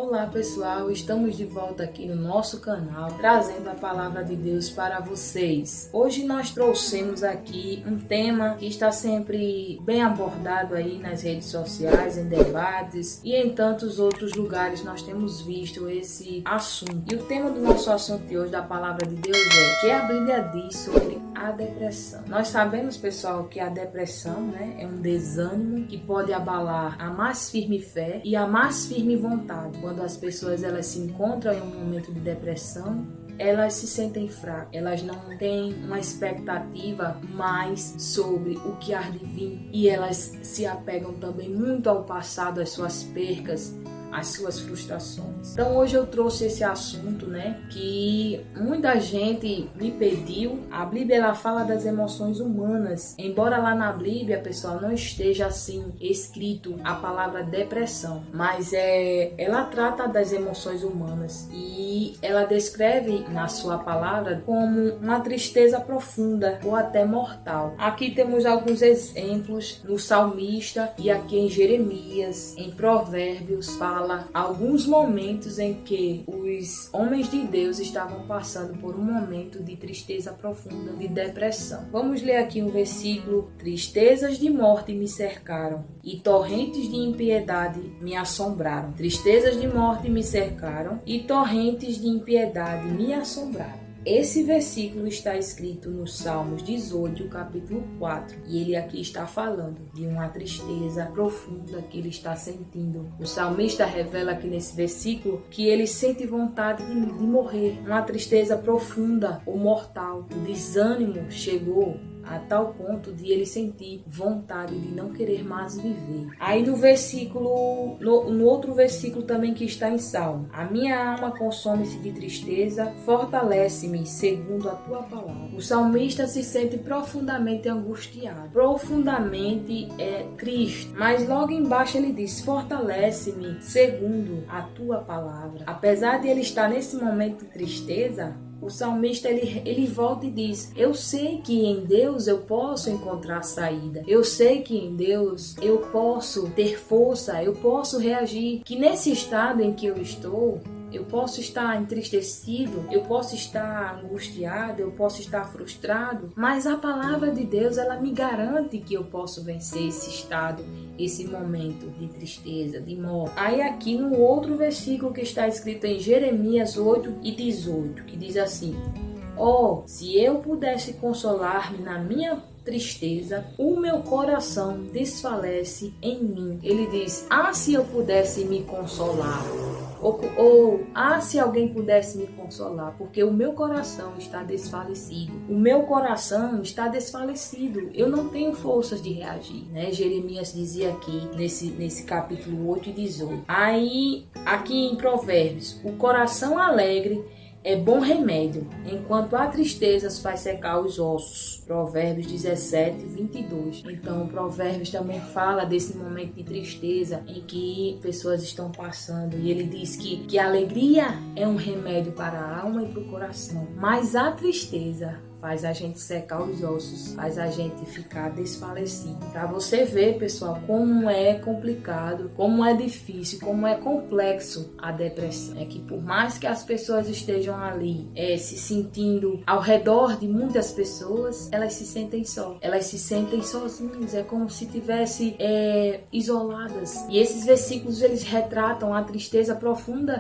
Olá pessoal, estamos de volta aqui no nosso canal, trazendo a palavra de Deus para vocês. Hoje nós trouxemos aqui um tema que está sempre bem abordado aí nas redes sociais, em debates e em tantos outros lugares nós temos visto esse assunto. E o tema do nosso assunto de hoje, da palavra de Deus, é que a Bíblia diz sobre a depressão. Nós sabemos, pessoal, que a depressão, é um desânimo que pode abalar a mais firme fé e a mais firme vontade. Quando as pessoas elas se encontram em um momento de depressão, elas se sentem fracas, elas não têm uma expectativa mais sobre o que há de vir e elas se apegam também muito ao passado, às suas percas, as suas frustrações. Então hoje eu trouxe esse assunto, que muita gente me pediu. A Bíblia ela fala das emoções humanas, embora lá na Bíblia, pessoal, não esteja assim escrito a palavra depressão, mas ela trata das emoções humanas e ela descreve na sua palavra como uma tristeza profunda ou até mortal. Aqui temos alguns exemplos no salmista e aqui em Jeremias, em Provérbios, fala alguns momentos em que os homens de Deus estavam passando por um momento de tristeza profunda, de depressão. Vamos ler aqui um versículo: tristezas de morte me cercaram e torrentes de impiedade me assombraram. Tristezas de morte me cercaram e torrentes de impiedade me assombraram. Esse versículo está escrito no Salmos 18, capítulo 4, e ele aqui está falando de uma tristeza profunda que ele está sentindo. O salmista revela aqui nesse versículo que ele sente vontade de morrer, uma tristeza profunda ou mortal. O desânimo chegou a tal ponto de ele sentir vontade de não querer mais viver. Aí no outro versículo também que está em Salmo: a minha alma consome-se de tristeza, fortalece-me segundo a tua palavra. O salmista se sente profundamente angustiado, profundamente triste, mas logo embaixo ele diz: fortalece-me segundo a tua palavra. Apesar de ele estar nesse momento de tristeza, o salmista ele volta e diz: eu sei que em Deus eu posso encontrar saída, eu sei que em Deus eu posso ter força, eu posso reagir, que nesse estado em que eu estou, eu posso estar entristecido, eu posso estar angustiado, eu posso estar frustrado, mas a palavra de Deus ela me garante que eu posso vencer esse estado, esse momento de tristeza, de morte. Aí aqui no outro versículo que está escrito em Jeremias 8 e 18, que diz assim: oh, se eu pudesse consolar-me na minha tristeza, o meu coração desfalece em mim. Ele diz: se eu pudesse me consolar. Se alguém pudesse me consolar, porque o meu coração está desfalecido. O meu coração está desfalecido. Eu não tenho forças de reagir, Jeremias dizia aqui nesse capítulo 8 e 18. Aí, aqui em Provérbios: o coração alegre é bom remédio, enquanto a tristeza faz secar os ossos. Provérbios 17, 22. Então, Provérbios também fala desse momento de tristeza em que pessoas estão passando. E ele diz que a alegria é um remédio para a alma e para o coração. Mas a tristeza faz a gente secar os ossos, faz a gente ficar desfalecido. Para você ver, pessoal, como é complicado, como é difícil, como é complexo a depressão. É que por mais que as pessoas estejam ali se sentindo ao redor de muitas pessoas, elas se sentem só. Elas se sentem sozinhas. É como se estivessem isoladas. E esses versículos eles retratam a tristeza profunda,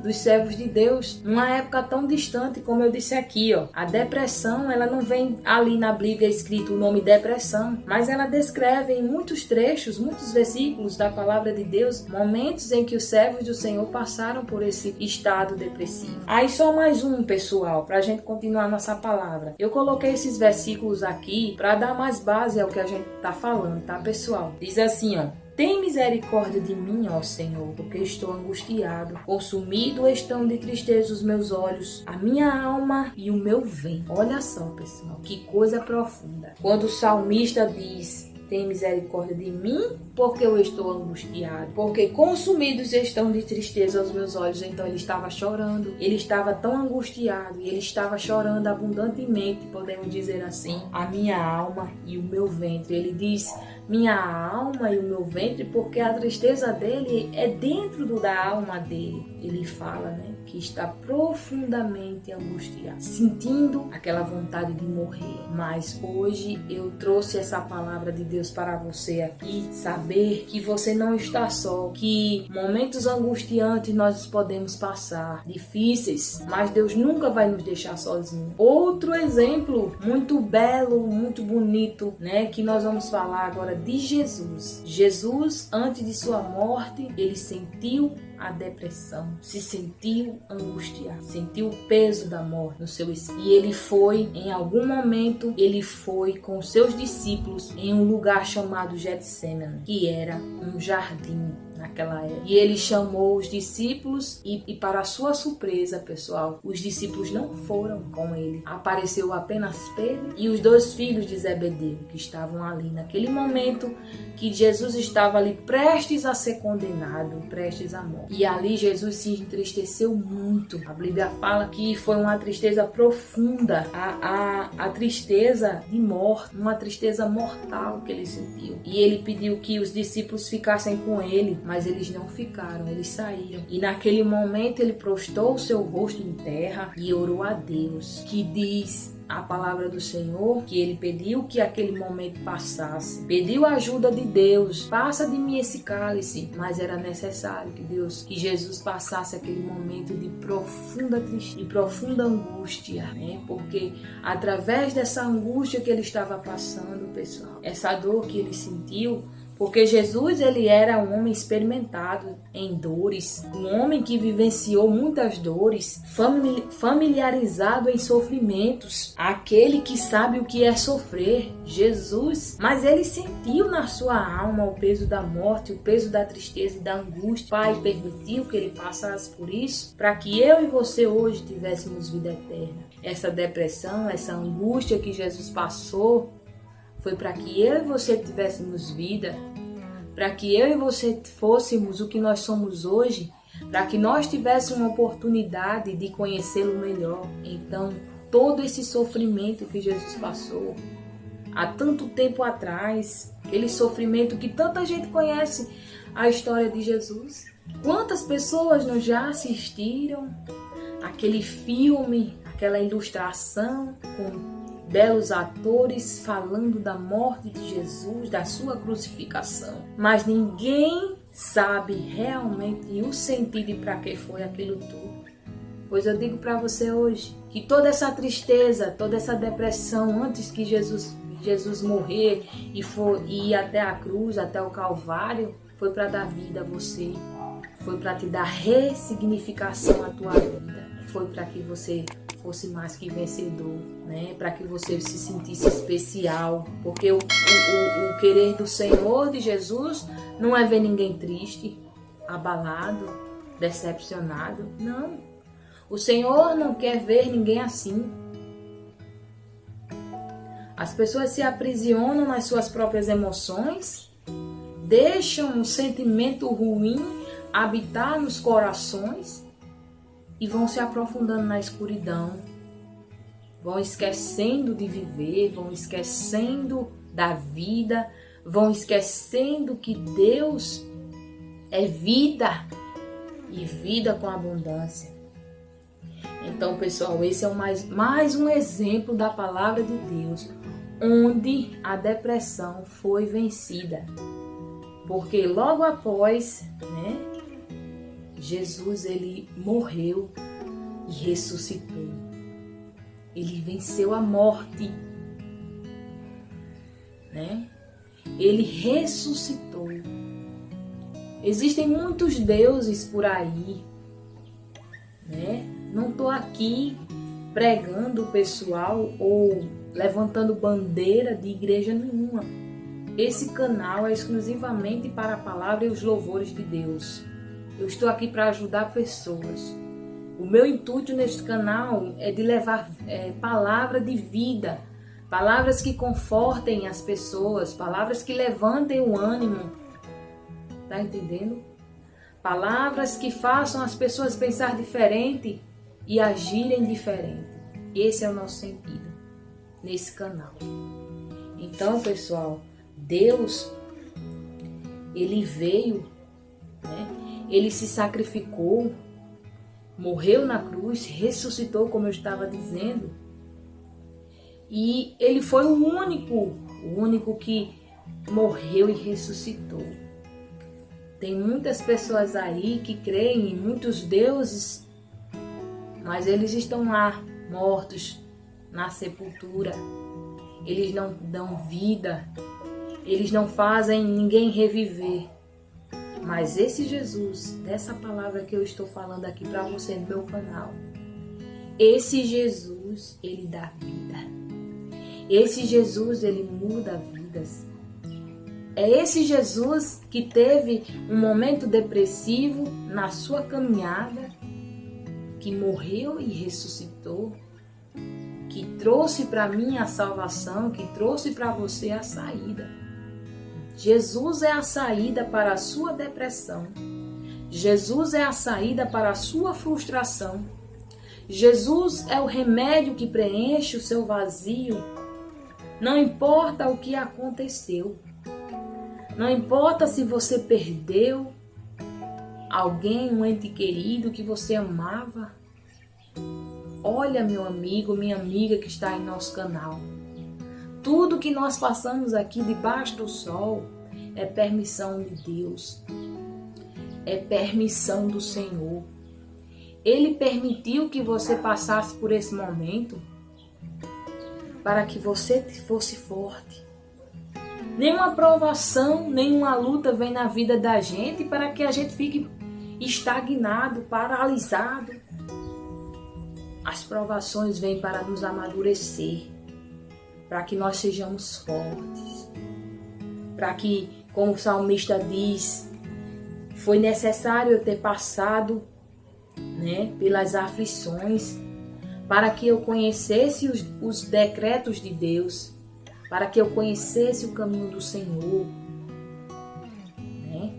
dos servos de Deus numa época tão distante, como eu disse aqui, a depressão ela não vem ali na Bíblia escrito o nome depressão, mas ela descreve em muitos trechos, muitos versículos da palavra de Deus, momentos em que os servos do Senhor passaram por esse estado depressivo. Aí só mais um, pessoal, para a gente continuar nossa palavra. Eu coloquei esses versículos aqui para dar mais base ao que a gente está falando, tá, pessoal? Diz assim, tem misericórdia de mim, ó Senhor, porque estou angustiado. Consumido estão de tristeza os meus olhos, a minha alma e o meu ventre. Olha só, pessoal, que coisa profunda. Quando o salmista diz: tem misericórdia de mim, Porque eu estou angustiado. Porque consumidos estão de tristeza os meus olhos. Então ele estava chorando. Ele estava tão angustiado. E ele estava chorando abundantemente, podemos dizer assim. A minha alma e o meu ventre. Ele diz minha alma e o meu ventre, porque a tristeza dele é dentro da alma dele. Ele fala, né, que está profundamente angustiado, sentindo aquela vontade de morrer. Mas hoje eu trouxe essa palavra de Deus para você aqui, saber que você não está só, que momentos angustiantes nós podemos passar, difíceis, mas Deus nunca vai nos deixar sozinhos. Outro exemplo muito belo, muito bonito, né, que nós vamos falar agora de Jesus. Jesus, antes de sua morte, ele sentiu a depressão, se sentiu angustiado, sentiu o peso da morte no seu espírito. E ele foi, em algum momento, ele foi com seus discípulos em um lugar chamado Getsêmani, que era um jardim naquela época. E ele chamou os discípulos e para sua surpresa, pessoal, os discípulos não foram com ele. Apareceu apenas Pedro e os 2 filhos de Zebedeu, que estavam ali naquele momento que Jesus estava ali prestes a ser condenado, prestes à morte. E ali Jesus se entristeceu muito. A Bíblia fala que foi uma tristeza profunda, a tristeza de morte, uma tristeza mortal que ele sentiu. E ele pediu que os discípulos ficassem com ele, mas eles não ficaram, eles saíram. E naquele momento ele prostrou o seu rosto em terra e orou a Deus, que diz a palavra do Senhor que ele pediu que aquele momento passasse. Pediu a ajuda de Deus. Passa de mim esse cálice. Mas era necessário que Jesus passasse aquele momento de profunda tristeza, de profunda angústia, né? Porque através dessa angústia que ele estava passando, pessoal, essa dor que ele sentiu, porque Jesus, ele era um homem experimentado em dores, um homem que vivenciou muitas dores, familiarizado em sofrimentos, aquele que sabe o que é sofrer, Jesus. Mas ele sentiu na sua alma o peso da morte, o peso da tristeza e da angústia. O Pai permitiu que ele passasse por isso, para que eu e você hoje tivéssemos vida eterna. Essa depressão, essa angústia que Jesus passou, foi para que eu e você tivéssemos vida, para que eu e você fôssemos o que nós somos hoje, para que nós tivéssemos uma oportunidade de conhecê-lo melhor. Então, todo esse sofrimento que Jesus passou há tanto tempo atrás, aquele sofrimento que tanta gente conhece a história de Jesus. Quantas pessoas não já assistiram aquele filme, aquela ilustração com belos atores falando da morte de Jesus, da sua crucificação. Mas ninguém sabe realmente o sentido e para que foi aquilo tudo. Pois eu digo para você hoje que toda essa tristeza, toda essa depressão antes que Jesus morrer e ir até a cruz, até o Calvário, foi para dar vida a você. Foi para te dar ressignificação à tua vida. Foi para que você fosse mais que vencedor, né? Para que você se sentisse especial, porque o querer do Senhor, de Jesus, não é ver ninguém triste, abalado, decepcionado, não. O Senhor não quer ver ninguém assim. As pessoas se aprisionam nas suas próprias emoções, deixam um sentimento ruim habitar nos corações e vão se aprofundando na escuridão, vão esquecendo de viver, vão esquecendo da vida, vão esquecendo que Deus é vida e vida com abundância. Então, pessoal, esse é mais um exemplo da palavra de Deus, onde a depressão foi vencida. Porque logo após, né, Jesus, ele morreu e ressuscitou. Ele venceu a morte, né? Ele ressuscitou. Existem muitos deuses por aí, né? Não estou aqui pregando o pessoal ou levantando bandeira de igreja nenhuma. Esse canal é exclusivamente para a palavra e os louvores de Deus. Eu estou aqui para ajudar pessoas. O meu intuito neste canal é de levar palavra de vida, palavras que confortem as pessoas, palavras que levantem o ânimo, Tá entendendo? Palavras que façam as pessoas pensar diferente e agirem diferente. Esse é o nosso sentido nesse canal. Então, pessoal, Deus, Ele veio, né? Ele se sacrificou, morreu na cruz, ressuscitou, como eu estava dizendo. E Ele foi o único que morreu e ressuscitou. Tem muitas pessoas aí que creem em muitos deuses, mas eles estão lá, mortos, na sepultura. Eles não dão vida, eles não fazem ninguém reviver. Mas esse Jesus, dessa palavra que eu estou falando aqui para você no meu canal, esse Jesus, Ele dá vida. Esse Jesus, Ele muda vidas. É esse Jesus que teve um momento depressivo na sua caminhada, que morreu e ressuscitou, que trouxe para mim a salvação, que trouxe para você a saída. Jesus é a saída para a sua depressão. Jesus é a saída para a sua frustração. Jesus é o remédio que preenche o seu vazio. Não importa o que aconteceu. Não importa se você perdeu alguém, um ente querido que você amava. Olha, meu amigo, minha amiga que está em nosso canal. Tudo que nós passamos aqui debaixo do sol é permissão de Deus. É permissão do Senhor. Ele permitiu que você passasse por esse momento para que você fosse forte. Nenhuma provação, nenhuma luta vem na vida da gente para que a gente fique estagnado, paralisado. As provações vêm para nos amadurecer, para que nós sejamos fortes, para que, como o salmista diz, foi necessário eu ter passado, né, pelas aflições, para que eu conhecesse os decretos de Deus, para que eu conhecesse o caminho do Senhor, né?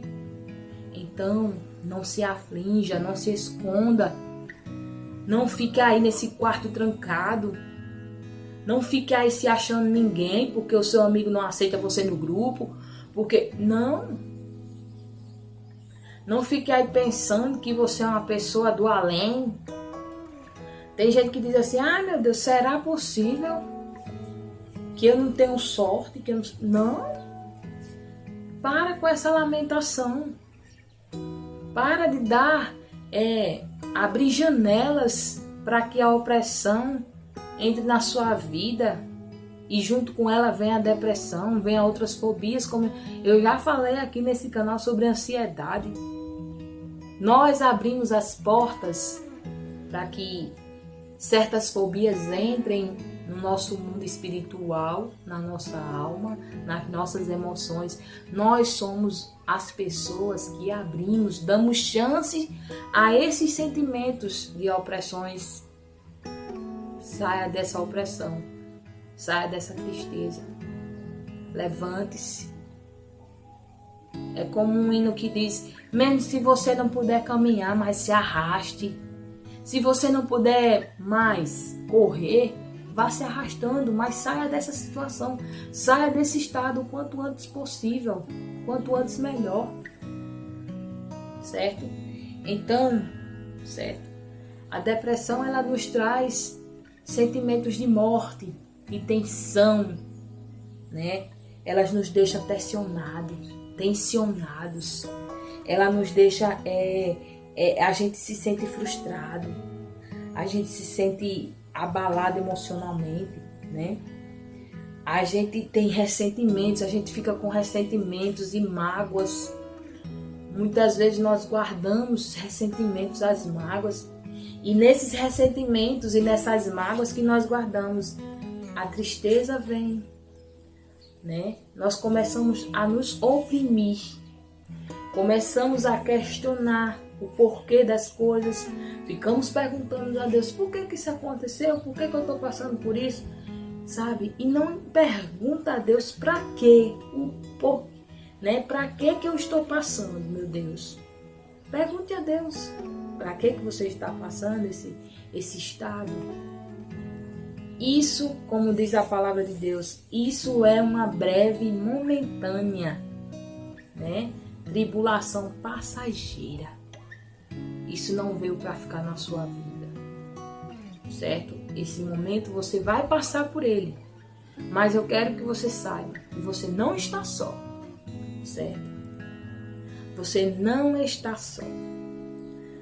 Então, não se aflinja, não se esconda, não fique aí nesse quarto trancado, não fique aí se achando ninguém, porque o seu amigo não aceita você no grupo, porque não fique aí pensando que você é uma pessoa do além. Tem gente que diz assim: ai meu Deus, será possível que eu não tenho sorte? Que eu não. Para com essa lamentação. Para de abrir janelas para que a opressão entre na sua vida e junto com ela vem a depressão, vem outras fobias, como eu já falei aqui nesse canal sobre ansiedade. Nós abrimos as portas para que certas fobias entrem no nosso mundo espiritual, na nossa alma, nas nossas emoções. Nós somos as pessoas que abrimos, damos chance a esses sentimentos de opressões. Saia dessa opressão, saia dessa tristeza, levante-se. É como um hino que diz: mesmo se você não puder caminhar, mas se arraste. Se você não puder mais correr, vá se arrastando, mas saia dessa situação, saia desse estado o quanto antes possível, quanto antes melhor, certo? Então, certo? A depressão, ela nos traz sentimentos de morte, de tensão, né? Elas nos deixam tensionados. Ela nos deixa, a gente se sente frustrado, a gente se sente abalado emocionalmente, né? A gente tem ressentimentos, a gente fica com ressentimentos e mágoas. Muitas vezes nós guardamos os ressentimentos, as mágoas, e nesses ressentimentos e nessas mágoas que nós guardamos, a tristeza vem, né? Nós começamos a nos oprimir, começamos a questionar o porquê das coisas, ficamos perguntando a Deus: por que isso aconteceu? Por que eu estou passando por isso? Sabe? E não pergunta a Deus para quê, né? Para que eu estou passando, meu Deus? Pergunte a Deus. Para que você está passando esse estado? Isso, como diz a palavra de Deus, isso é uma breve e momentânea, né? Tribulação passageira. Isso não veio para ficar na sua vida, certo? Esse momento você vai passar por ele, mas eu quero que você saiba que você não está só, certo? Você não está só.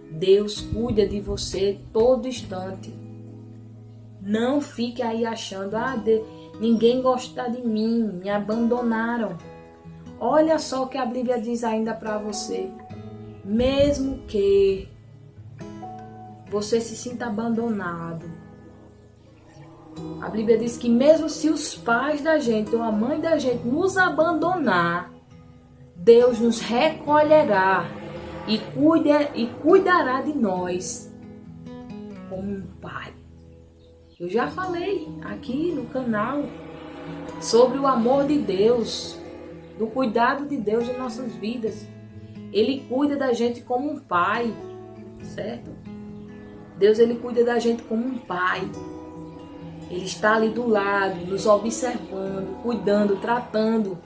Deus cuida de você todo instante. Não fique aí achando, ninguém gosta de mim, me abandonaram. Olha só o que a Bíblia diz ainda para você. Mesmo que você se sinta abandonado, a Bíblia diz que mesmo se os pais da gente ou a mãe da gente nos abandonar, Deus nos recolherá e cuidará de nós como um pai. Eu já falei aqui no canal sobre o amor de Deus, do cuidado de Deus em nossas vidas. Ele cuida da gente como um pai, certo? Deus, ele cuida da gente como um pai. Ele está ali do lado, nos observando, cuidando, tratando,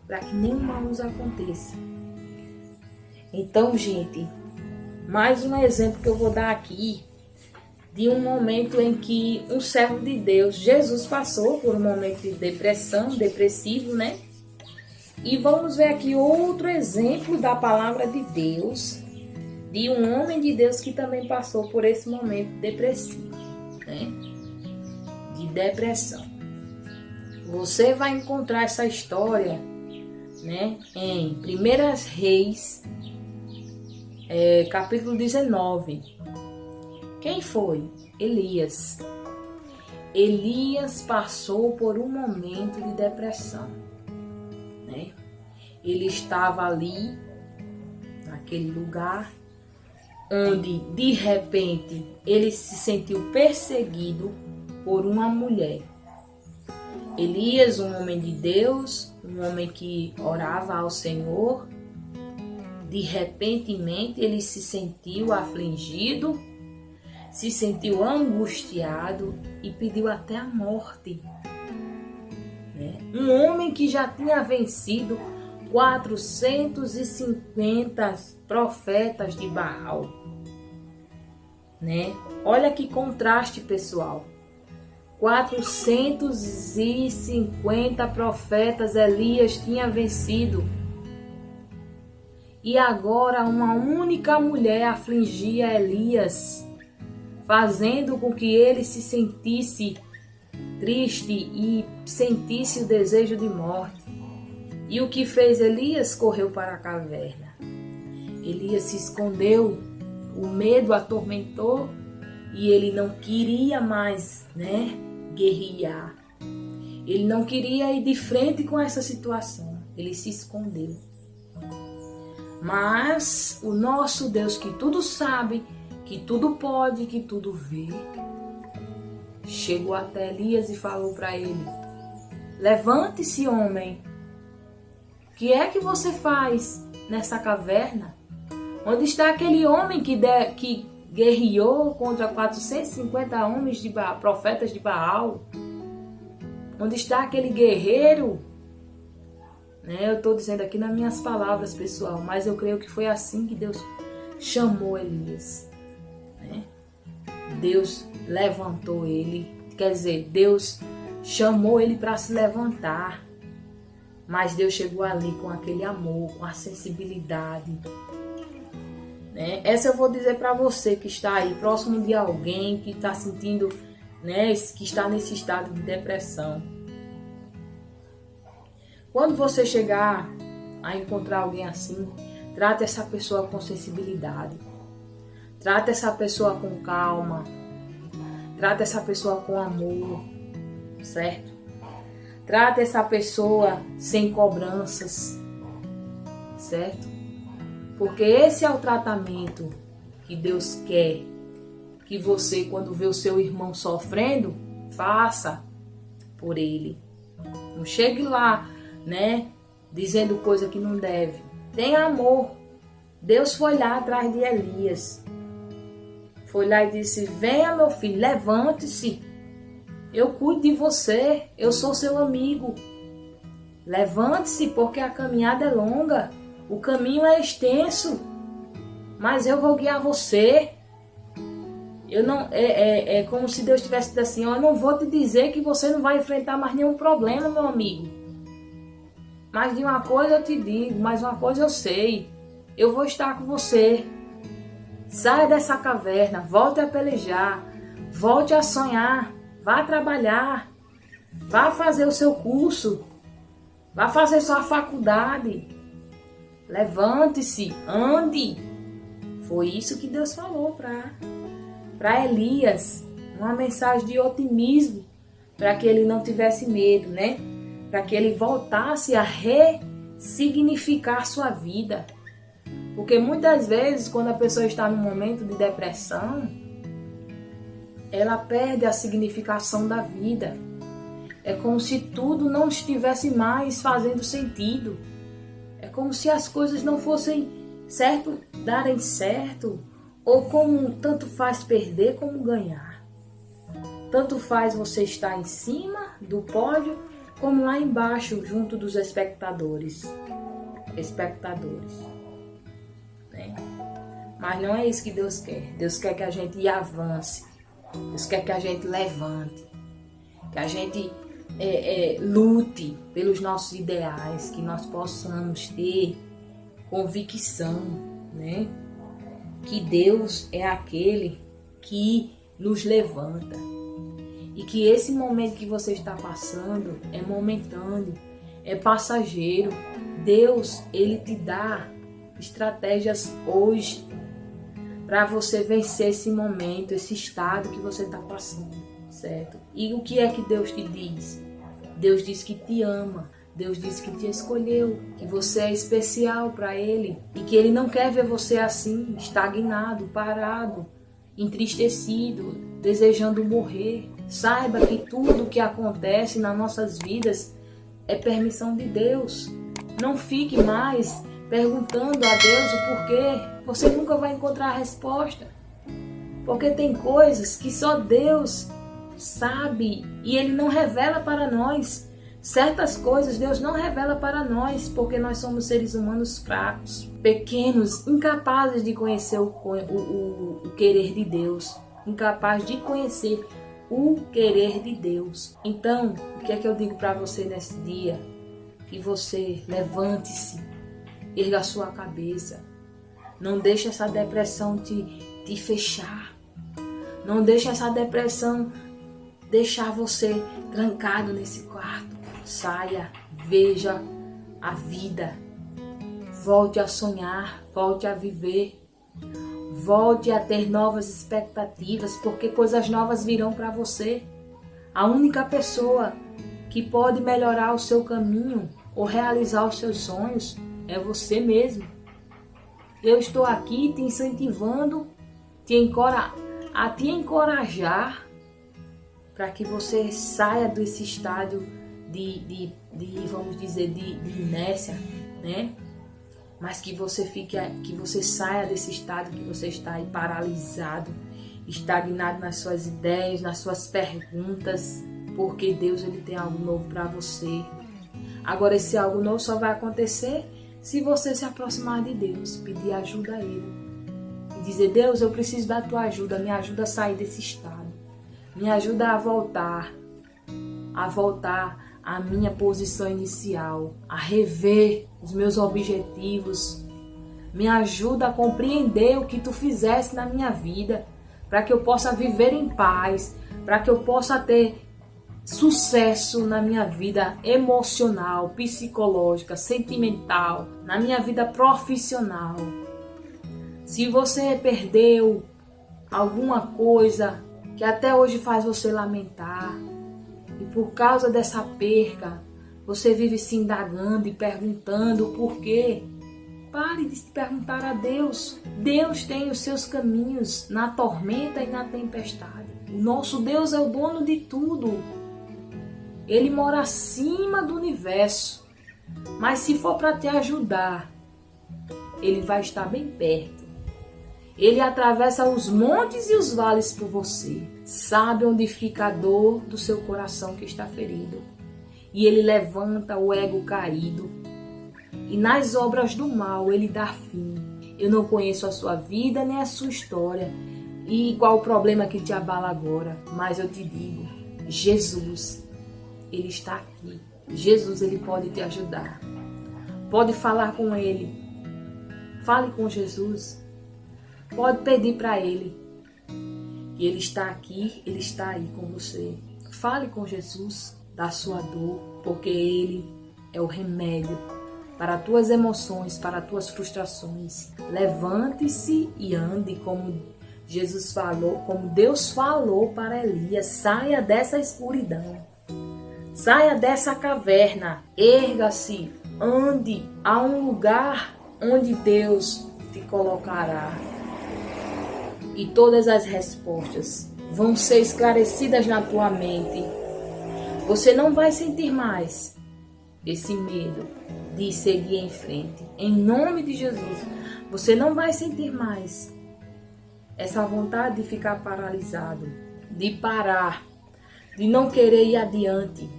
para que nenhum mal nos aconteça. Então, gente, mais um exemplo que eu vou dar aqui de um momento em que um servo de Deus, Jesus, passou por um momento de depressivo, né? E vamos ver aqui outro exemplo da palavra de Deus, de um homem de Deus que também passou por esse momento depressivo, né? De depressão. Você vai encontrar essa história, né, em 1 Reis, capítulo 19. Quem foi? Elias. Elias passou por um momento de depressão, né? Ele estava ali, naquele lugar, onde de repente ele se sentiu perseguido por uma mulher. Elias, um homem de Deus, um homem que orava ao Senhor, de repentemente ele se sentiu afligido, se sentiu angustiado e pediu até a morte, né? Um homem que já tinha vencido 450 profetas de Baal, né? Olha que contraste, pessoal. 450 profetas Elias tinha vencido. E agora uma única mulher afligia Elias, fazendo com que ele se sentisse triste e sentisse o desejo de morte. E o que fez Elias? Correu para a caverna. Elias se escondeu, o medo atormentou e ele não queria mais, né, guerrear. Ele não queria ir de frente com essa situação. Ele se escondeu. Mas o nosso Deus, que tudo sabe, que tudo pode, que tudo vê, chegou até Elias e falou para ele: levante-se, homem. O que é que você faz nessa caverna? Onde está aquele homem que guerreou contra 450 homens de Baal, profetas de Baal? Onde está aquele guerreiro? Né? Eu estou dizendo aqui nas minhas palavras, pessoal, mas eu creio que foi assim que Deus chamou Elias, né? Deus levantou ele, quer dizer, Deus chamou ele para se levantar, mas Deus chegou ali com aquele amor, com a sensibilidade, né? Essa eu vou dizer para você que está aí próximo de alguém que está sentindo, né, que está nesse estado de depressão. Quando você chegar a encontrar alguém assim, trate essa pessoa com sensibilidade. Trate essa pessoa com calma. Trate essa pessoa com amor, certo? Trate essa pessoa sem cobranças, certo? Porque esse é o tratamento que Deus quer que você, quando vê o seu irmão sofrendo, faça por ele. Não chegue lá, né, dizendo coisa que não deve. Tenha amor. Deus foi lá atrás de Elias. Foi lá e disse: venha, meu filho, levante-se. Eu cuido de você, eu sou seu amigo. Levante-se, porque a caminhada é longa, o caminho é extenso, mas eu vou guiar você. Eu não, é como se Deus tivesse dito assim: eu não vou te dizer que você não vai enfrentar mais nenhum problema, meu amigo. Mas de uma coisa eu te digo, mas uma coisa eu sei: eu vou estar com você. Saia dessa caverna, volte a pelejar, volte a sonhar, vá trabalhar, vá fazer o seu curso, vá fazer sua faculdade. Levante-se, ande. Foi isso que Deus falou para Elias. Uma mensagem de otimismo, para que ele não tivesse medo, né? Para que ele voltasse a ressignificar sua vida. Porque muitas vezes, quando a pessoa está num momento de depressão, ela perde a significação da vida. É como se tudo não estivesse mais fazendo sentido. É como se as coisas não fossem certo, darem certo, ou como tanto faz perder como ganhar. Tanto faz você estar em cima do pódio, como lá embaixo, junto dos espectadores. Né? Mas não é isso que Deus quer. Deus quer que a gente avance. Deus quer que a gente levante. Que a gente lute pelos nossos ideais, que nós possamos ter convicção, né? Que Deus é aquele que nos levanta e que esse momento que você está passando é momentâneo, é passageiro. Deus, ele te dá estratégias hoje para você vencer esse momento, esse estado que você está passando, certo? E o que é que Deus te diz? Deus diz que te ama, Deus diz que te escolheu, que você é especial para Ele e que Ele não quer ver você assim, estagnado, parado, entristecido, desejando morrer. Saiba que tudo o que acontece nas nossas vidas é permissão de Deus. Não fique mais perguntando a Deus o porquê. Você nunca vai encontrar a resposta. Porque tem coisas que só Deus sabe e Ele não revela para nós. Certas coisas Deus não revela para nós, porque nós somos seres humanos fracos, pequenos, incapazes de conhecer o querer de Deus, incapazes de conhecer o querer de Deus. Então, o que é que eu digo para você nesse dia? Que você levante-se, erga a sua cabeça, não deixe essa depressão te fechar, não deixe essa depressão deixar você trancado nesse quarto. Saia, veja a vida, volte a sonhar, volte a viver, volte a ter novas expectativas, porque coisas novas virão para você. A única pessoa que pode melhorar o seu caminho ou realizar os seus sonhos é você mesmo. Eu estou aqui te incentivando, a te encorajar para que você saia desse estádio vamos dizer, de inércia, né? Mas que você saia desse estado que você está aí paralisado, estagnado nas suas ideias, nas suas perguntas, porque Deus, ele tem algo novo para você. Agora, esse algo novo só vai acontecer se você se aproximar de Deus, pedir ajuda a Ele e dizer: Deus, eu preciso da tua ajuda, me ajuda a sair desse estado, me ajuda a voltar à minha posição inicial, a rever os meus objetivos. Me ajuda a compreender o que tu fizeste na minha vida, para que eu possa viver em paz, para que eu possa ter sucesso na minha vida emocional, psicológica, sentimental, na minha vida profissional. Se você perdeu alguma coisa que até hoje faz você lamentar, e por causa dessa perca, você vive se indagando e perguntando o porquê. Pare de se perguntar a Deus. Deus tem os seus caminhos na tormenta e na tempestade. O nosso Deus é o dono de tudo. Ele mora acima do universo. Mas se for para te ajudar, Ele vai estar bem perto. Ele atravessa os montes e os vales por você. Sabe onde fica a dor do seu coração que está ferido. E Ele levanta o ego caído. E nas obras do mal Ele dá fim. Eu não conheço a sua vida nem a sua história. E qual o problema que te abala agora. Mas eu te digo, Jesus, Ele está aqui. Jesus, Ele pode te ajudar. Pode falar com Ele. Fale com Jesus. Pode pedir para Ele. E Ele está aqui, Ele está aí com você. Fale com Jesus da sua dor, porque Ele é o remédio para as tuas emoções, para as tuas frustrações. Levante-se e ande como Jesus falou, como Deus falou para Elias. Saia dessa escuridão. Saia dessa caverna. Erga-se. Ande a um lugar onde Deus te colocará. E todas as respostas vão ser esclarecidas na tua mente. Você não vai sentir mais esse medo de seguir em frente. Em nome de Jesus, você não vai sentir mais essa vontade de ficar paralisado, de parar, de não querer ir adiante,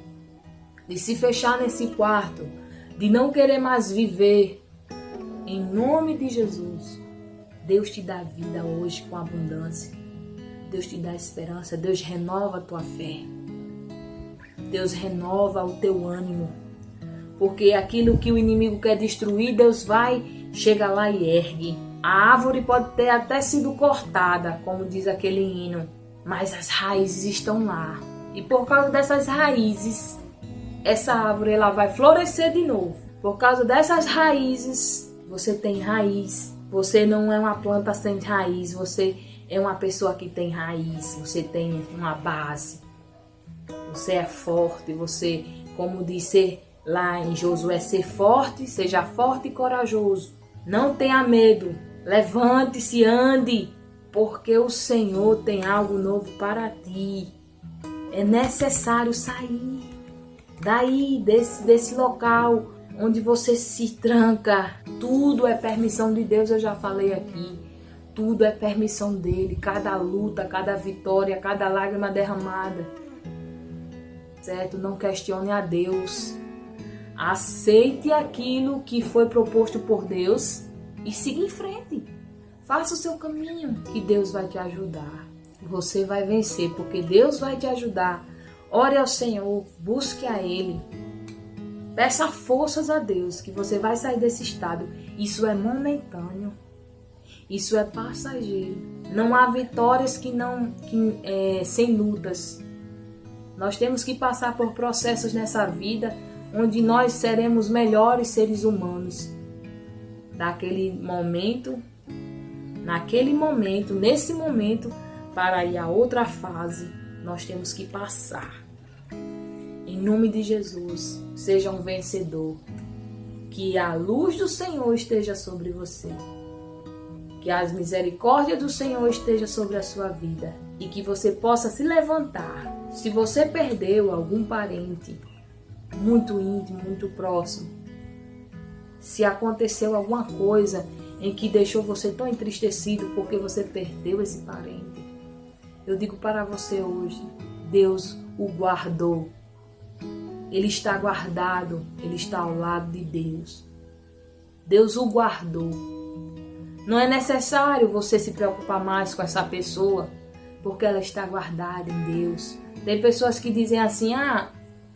de se fechar nesse quarto, de não querer mais viver. Em nome de Jesus, Deus te dá vida hoje com abundância. Deus te dá esperança. Deus renova a tua fé. Deus renova o teu ânimo. Porque aquilo que o inimigo quer destruir, Deus vai, chega lá e ergue. A árvore pode ter até sido cortada, como diz aquele hino, mas as raízes estão lá. E por causa dessas raízes, essa árvore ela vai florescer de novo. Por causa dessas raízes, você tem raiz. Você não é uma planta sem raiz, você é uma pessoa que tem raiz, você tem uma base. Você é forte, você, como disse lá em Josué, ser forte, seja forte e corajoso. Não tenha medo, levante-se, ande, porque o Senhor tem algo novo para ti. É necessário sair daí, desse local onde você se tranca. Tudo é permissão de Deus, eu já falei aqui. Tudo é permissão dele. Cada luta, cada vitória, cada lágrima derramada. Certo? Não questione a Deus. Aceite aquilo que foi proposto por Deus e siga em frente. Faça o seu caminho, que Deus vai te ajudar. Você vai vencer, porque Deus vai te ajudar. Ore ao Senhor, busque a Ele. Peça forças a Deus, que você vai sair desse estado. Isso é momentâneo. Isso é passageiro. Não há vitórias sem lutas. Nós temos que passar por processos nessa vida onde nós seremos melhores seres humanos. Nesse momento, para ir a outra fase, nós temos que passar. Em nome de Jesus, seja um vencedor. Que a luz do Senhor esteja sobre você. Que as misericórdias do Senhor esteja sobre a sua vida. E que você possa se levantar. Se você perdeu algum parente muito íntimo, muito próximo. Se aconteceu alguma coisa em que deixou você tão entristecido porque você perdeu esse parente. Eu digo para você hoje, Deus o guardou. Ele está guardado, ele está ao lado de Deus. Deus o guardou. Não é necessário você se preocupar mais com essa pessoa, porque ela está guardada em Deus. Tem pessoas que dizem assim,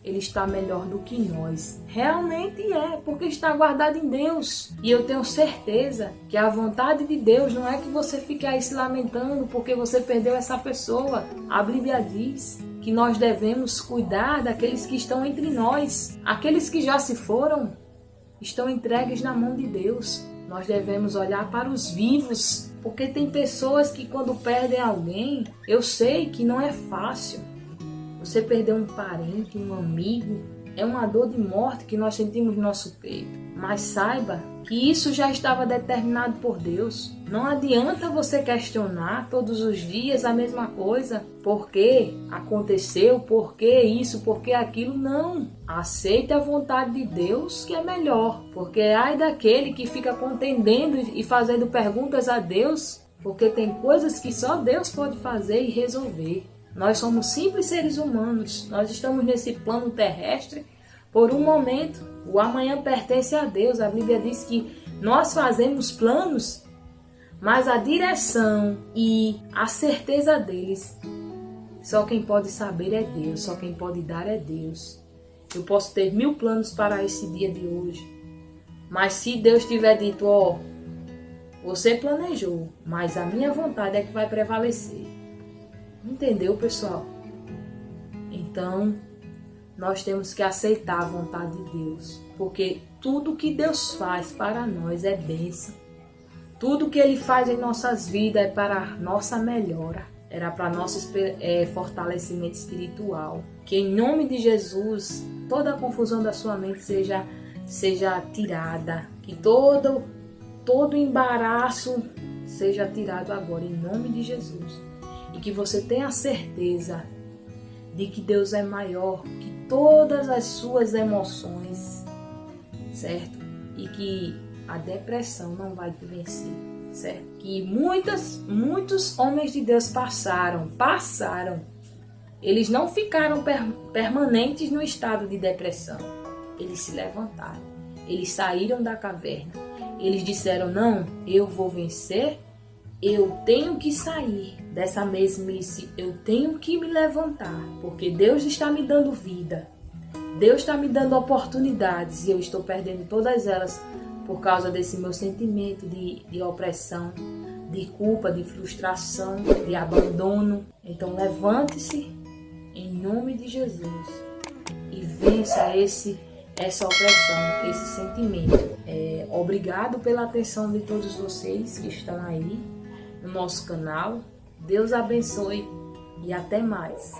ele está melhor do que nós. Realmente é, porque está guardado em Deus. E eu tenho certeza que a vontade de Deus não é que você fique aí se lamentando porque você perdeu essa pessoa. A Bíblia diz que nós devemos cuidar daqueles que estão entre nós. Aqueles que já se foram estão entregues na mão de Deus. Nós devemos olhar para os vivos, porque tem pessoas que quando perdem alguém, eu sei que não é fácil. Você perder um parente, um amigo, é uma dor de morte que nós sentimos no nosso peito. Mas saiba que isso já estava determinado por Deus. Não adianta você questionar todos os dias a mesma coisa. Por que aconteceu? Por que isso? Por que aquilo? Não. Aceite a vontade de Deus, que é melhor. Porque ai daquele que fica contendendo e fazendo perguntas a Deus, porque tem coisas que só Deus pode fazer e resolver. Nós somos simples seres humanos. Nós estamos nesse plano terrestre por um momento. O amanhã pertence a Deus. A Bíblia diz que nós fazemos planos, mas a direção e a certeza deles, só quem pode saber é Deus. Só quem pode dar é Deus. Eu posso ter 1000 planos para esse dia de hoje, mas se Deus tiver dito, ó, você planejou, mas a minha vontade é que vai prevalecer. Entendeu, pessoal? Então, nós temos que aceitar a vontade de Deus, porque tudo que Deus faz para nós é bênção. Tudo que Ele faz em nossas vidas é para a nossa melhora, era para nosso fortalecimento espiritual. Que em nome de Jesus, toda a confusão da sua mente seja tirada, que todo embaraço seja tirado agora, em nome de Jesus. E que você tenha a certeza de que Deus é maior que todas as suas emoções, certo? E que a depressão não vai te vencer, certo? Que muitos homens de Deus passaram. Eles não ficaram permanentes no estado de depressão. Eles se levantaram. Eles saíram da caverna. Eles disseram, não, eu vou vencer. Eu tenho que sair dessa mesmice, eu tenho que me levantar, porque Deus está me dando vida, Deus está me dando oportunidades e eu estou perdendo todas elas por causa desse meu sentimento de opressão, de culpa, de frustração, de abandono. Então levante-se em nome de Jesus e vença essa opressão, esse sentimento. Obrigado pela atenção de todos vocês que estão aí no nosso canal. Deus abençoe e até mais.